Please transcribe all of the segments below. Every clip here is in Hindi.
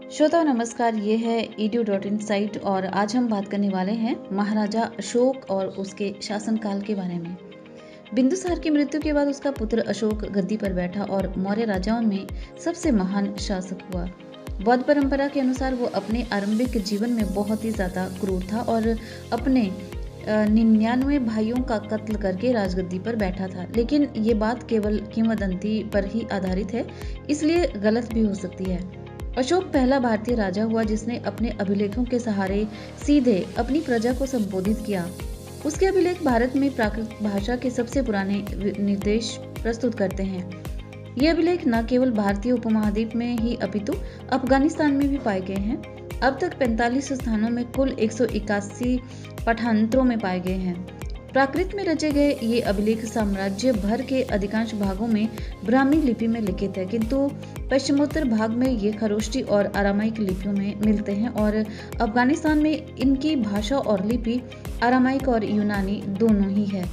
श्रोताओं नमस्कार, ये है edu.in और आज हम बात करने वाले हैं महाराजा अशोक और उसके शासनकाल के बारे में। बिंदुसार की मृत्यु के बाद उसका पुत्र अशोक गद्दी पर बैठा और मौर्य राजाओं में सबसे महान शासक हुआ। बौद्ध परंपरा के अनुसार वो अपने आरंभिक जीवन में बहुत ही ज्यादा क्रूर था और अपने 99 भाइयों का कत्ल करके राजगद्दी पर बैठा था। लेकिन ये बात केवल किंवदंती पर ही आधारित है, इसलिए गलत भी हो सकती है। अशोक पहला भारतीय राजा हुआ जिसने अपने अभिलेखों के सहारे सीधे अपनी प्रजा को संबोधित किया। उसके अभिलेख भारत में प्राकृत भाषा के सबसे पुराने निर्देश प्रस्तुत करते हैं। ये अभिलेख न केवल भारतीय उपमहाद्वीप में ही अपितु अफगानिस्तान में भी पाए गए हैं। अब तक 45 स्थानों में कुल 181 पाठांतरों में पाए गए हैं। प्राकृत में रचे गए ये अभिलेख साम्राज्य भर के अधिकांश भागों में ब्राह्मी लिपि में लिखित है, किंतु पश्चिमोत्तर भाग में ये खरोष्टी और अरामाइक लिपियों में मिलते हैं और अफगानिस्तान में इनकी भाषा और लिपि अरामाइक और यूनानी दोनों ही है।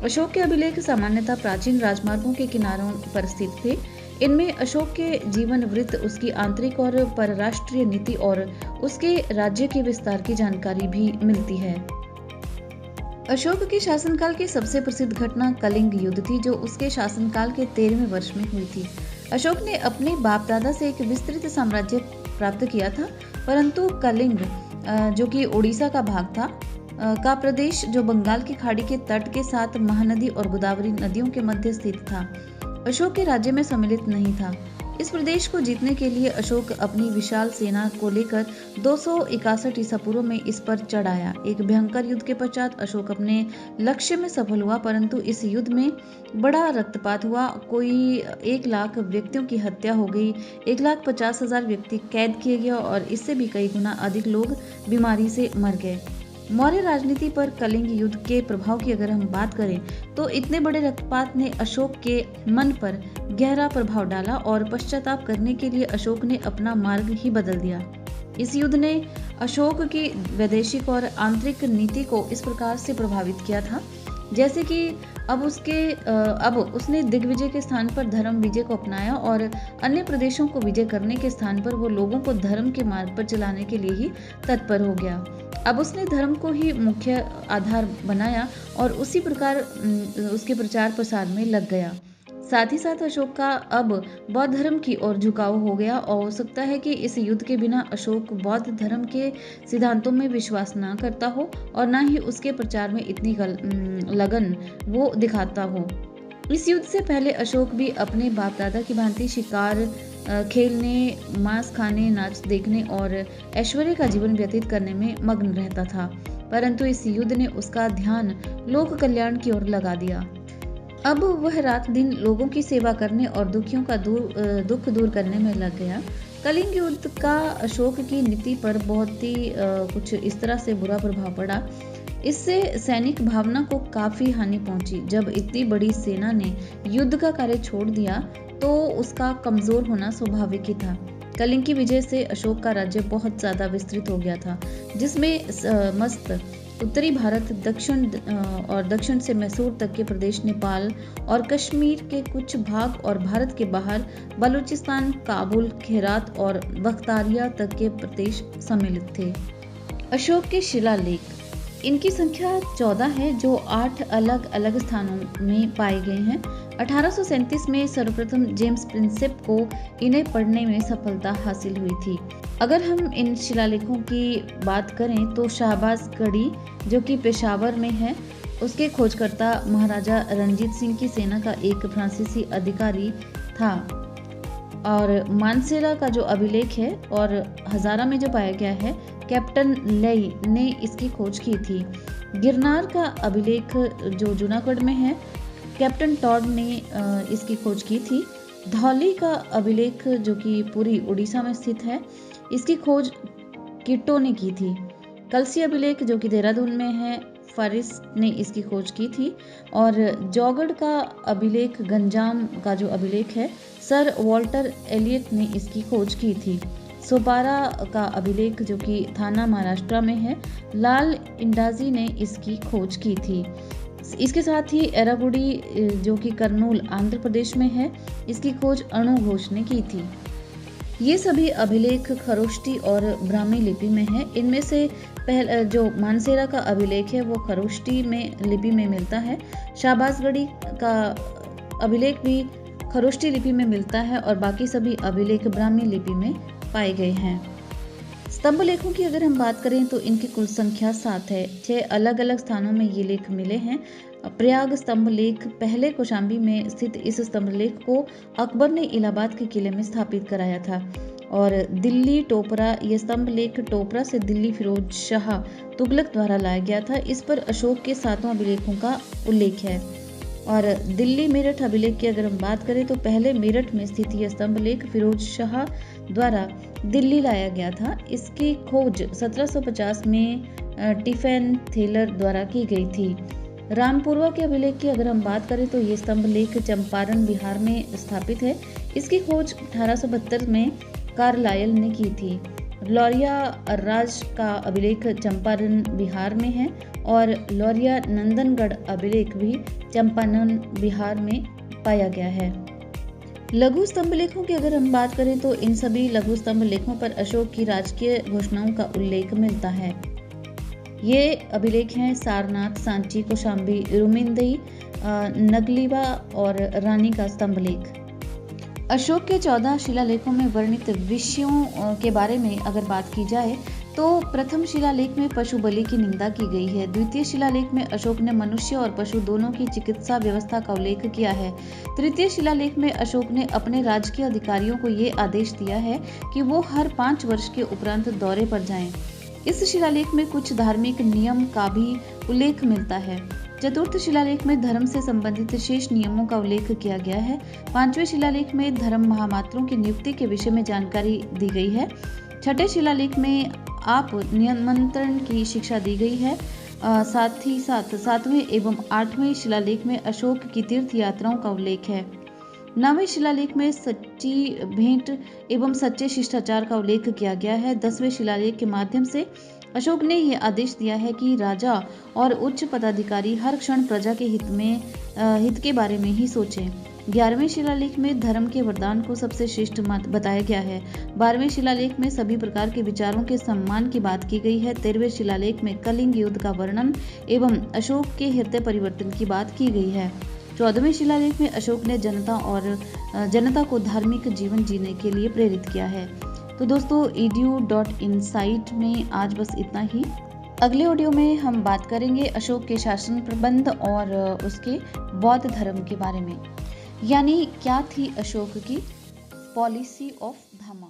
अशोक के अभिलेख सामान्यतः प्राचीन राजमार्गों के किनारों पर स्थित थे। इनमें अशोक के जीवन वृत्त, उसकी आंतरिक और परराष्ट्रीय नीति और उसके राज्य के विस्तार की जानकारी भी मिलती है। अशोक के शासनकाल की सबसे प्रसिद्ध घटना कलिंग युद्ध थी, जो उसके शासनकाल के 13वें वर्ष में हुई थी। अशोक ने अपने बाप दादा से एक विस्तृत साम्राज्य प्राप्त किया था, परंतु कलिंग जो कि उड़ीसा का भाग था का प्रदेश, जो बंगाल की खाड़ी के तट के साथ महानदी और गोदावरी नदियों के मध्य स्थित था, अशोक के राज्य में सम्मिलित नहीं था। इस प्रदेश को जीतने के लिए अशोक अपनी विशाल सेना को लेकर 261 ईसा पूर्व में इस पर चढ़ आया। एक भयंकर युद्ध के पश्चात अशोक अपने लक्ष्य में सफल हुआ, परंतु इस युद्ध में बड़ा रक्तपात हुआ। कोई 1 लाख व्यक्तियों की हत्या हो गई, 1,50,000 व्यक्ति कैद किए गए और इससे भी कई गुना अधिक लोग बीमारी से मर गए। मौर्य राजनीति पर कलिंग युद्ध के प्रभाव की अगर हम बात करें तो इतने बड़े रक्तपात ने अशोक के मन पर गहरा प्रभाव डाला और पश्चाताप करने के लिए अशोक ने अपना मार्ग ही बदल दिया। इस युद्ध ने अशोक की वैदेशिक और आंतरिक नीति को इस प्रकार से प्रभावित किया था, जैसे कि अब उसने दिग्विजय के स्थान पर धर्म विजय को अपनाया और अन्य प्रदेशों को विजय करने के स्थान पर वो लोगों को धर्म के मार्ग पर चलाने के लिए ही तत्पर हो गया। अब उसने धर्म को ही मुख्य आधार बनाया और उसी प्रकार उसके प्रचार प्रसार में लग गया। साथ ही साथ अशोक का अब बौद्ध धर्म की ओर झुकाव हो गया और हो सकता है कि इस युद्ध के बिना अशोक बौद्ध धर्म के सिद्धांतों में विश्वास ना करता हो और ना ही उसके प्रचार में इतनी लगन वो दिखाता हो। इस युद्ध से पहले अशोक भी अपने बाप दादा की भांति शिकार खेलने, मांस खाने, नाच देखने और ऐश्वर्य का जीवन व्यतीत करने में मग्न रहता था, परंतु इस युद्ध ने उसका ध्यान लोक कल्याण की ओर लगा दिया। अब वह रात दिन लोगों की सेवा करने और दुखियों का दुख दूर करने में लग गया। कलिंग युद्ध का अशोक की नीति पर बहुत ही कुछ इस तरह से बुरा प्रभाव पड़ा। इससे सैनिक भावना को काफी हानि पहुंची। जब इतनी बड़ी सेना ने युद्ध का कार्य छोड़ दिया तो उसका कमजोर होना स्वाभाविक ही था। कलिंग की विजय से अशोक का राज्य बहुत ज्यादा विस्तृत हो गया था, जिसमें मस्त उत्तरी भारत, दक्षिण से मैसूर तक के प्रदेश, नेपाल और कश्मीर के कुछ भाग और भारत के बाहर बलूचिस्तान, काबुल, खेरात और बख्तारिया तक के प्रदेश सम्मिलित थे। अशोक के शिलालेख, इनकी संख्या 14 है, जो 8 अलग अलग स्थानों में पाए गए हैं। 1837 में सर्वप्रथम जेम्स प्रिंसेप को इन्हें पढ़ने में सफलता हासिल हुई थी। अगर हम इन शिलालेखों की बात करें तो शाहबाज गढ़ी, जो कि पेशावर में है, उसके खोजकर्ता महाराजा रणजीत सिंह की सेना का एक फ्रांसीसी अधिकारी था और मानसेरा का जो अभिलेख है और हजारा में जो पाया गया है, कैप्टन लेई ने इसकी खोज की थी। गिरनार का अभिलेख जो जूनागढ़ में है, कैप्टन टॉड ने इसकी खोज की थी। धौली का अभिलेख जो कि पूरी उड़ीसा में स्थित है, इसकी खोज किट्टो ने की थी। कलसी अभिलेख जो कि देहरादून में है, फारिस ने इसकी खोज की थी। और जौगढ़ का अभिलेख, गंजाम का जो अभिलेख है, सर वॉल्टर एलियट ने इसकी खोज की थी। सोपारा का अभिलेख जो कि थाना महाराष्ट्र में है, लाल इंडाजी ने इसकी खोज की थी। इसके साथ ही एरागुडी जो कि कर्नूल आंध्र प्रदेश में है, इसकी खोज अणु घोष ने की थी। ये सभी अभिलेख खरोष्टी और ब्राह्मी लिपि में है। इनमें से पहला जो मानसेरा का अभिलेख है वो खरोष्टी में लिपि में मिलता है। शाहबाजगढ़ी का अभिलेख भी खरोष्टी लिपि में मिलता है और बाकी सभी अभिलेख ब्राह्मी लिपि में पाए गए हैं। स्तंभ लेखों की अगर हम बात करें तो इनकी कुल संख्या 7 है। 6 अलग अलग स्थानों में ये लेख मिले हैं। प्रयाग स्तंभ लेख, पहले कौशाम्बी में स्थित इस स्तंभ लेख को अकबर ने इलाहाबाद के किले में स्थापित कराया था। और दिल्ली टोपरा, यह स्तंभ लेख टोपरा से दिल्ली फिरोज शाह तुगलक द्वारा लाया गया था। इस पर अशोक के 7 अभिलेखों का उल्लेख है। और दिल्ली मेरठ अभिलेख की अगर हम बात करें तो पहले मेरठ में स्थित यह स्तंभ लेख फिरोज शाह द्वारा दिल्ली लाया गया था। इसकी खोज 1750 में टिफेन थेलर द्वारा की गई थी। रामपुरवा के अभिलेख की अगर हम बात करें तो ये स्तंभ लेख चंपारण बिहार में स्थापित है। इसकी खोज 1872 में कार्लायल ने की थी। लौरिया राज का अभिलेख चंपारण बिहार में है और लौरिया नंदनगढ़ अभिलेख भी चंपारण बिहार में पाया गया है। लघु स्तंभ लेखों की अगर हम बात करें तो इन सभी लघु स्तंभ लेखों पर अशोक की राजकीय घोषणाओं का उल्लेख मिलता है। ये अभिलेख हैं सारनाथ, सांची, कौशाम्बी, रुमिंदई, नगलीवा और रानी का स्तंभ लेख। अशोक के 14 शिलालेखों में वर्णित विषयों के बारे में अगर बात की जाए तो प्रथम शिलालेख में पशु बलि की निंदा की गई है। द्वितीय शिलालेख में अशोक ने मनुष्य और पशु दोनों की चिकित्सा व्यवस्था का उल्लेख किया है। तृतीय शिलालेख में अशोक ने अपने राजकीय अधिकारियों को ये आदेश दिया है कि वो हर 5 वर्ष के उपरांत दौरे पर जाएं। इस शिलालेख में कुछ धार्मिक नियम का भी उल्लेख मिलता है। चतुर्थ शिलालेख में धर्म से संबंधित शेष नियमों का उल्लेख किया गया है। 5वें शिलालेख में धर्म महामात्रों की नियुक्ति के विषय में जानकारी दी गई है। छठे शिलालेख में आप निमंत्रण की शिक्षा दी गई है। साथ ही साथ 7वें एवं 8वें शिलालेख में अशोक की तीर्थ यात्राओं का उल्लेख है। 9वें शिलालेख में सच्ची भेंट एवं सच्चे शिष्टाचार का उल्लेख किया गया है। 10वें शिलालेख के माध्यम से अशोक ने यह आदेश दिया है कि राजा और उच्च पदाधिकारी हर क्षण प्रजा के हित के बारे में ही सोचें। 11वें शिलालेख में धर्म के वरदान को सबसे श्रेष्ठ मत बताया गया है। 12वें शिलालेख में सभी प्रकार के विचारों के सम्मान की बात की गई है। 13वें शिलालेख में कलिंग युद्ध का वर्णन एवं अशोक के हृदय परिवर्तन की बात की गई है। 14वें शिलालेख में अशोक ने जनता को धार्मिक जीवन जीने के लिए प्रेरित किया है। तो दोस्तों edu.insight में आज बस इतना ही। अगले ऑडियो में हम बात करेंगे अशोक के शासन प्रबंध और उसके बौद्ध धर्म के बारे में, यानी क्या थी अशोक की पॉलिसी ऑफ धम्म।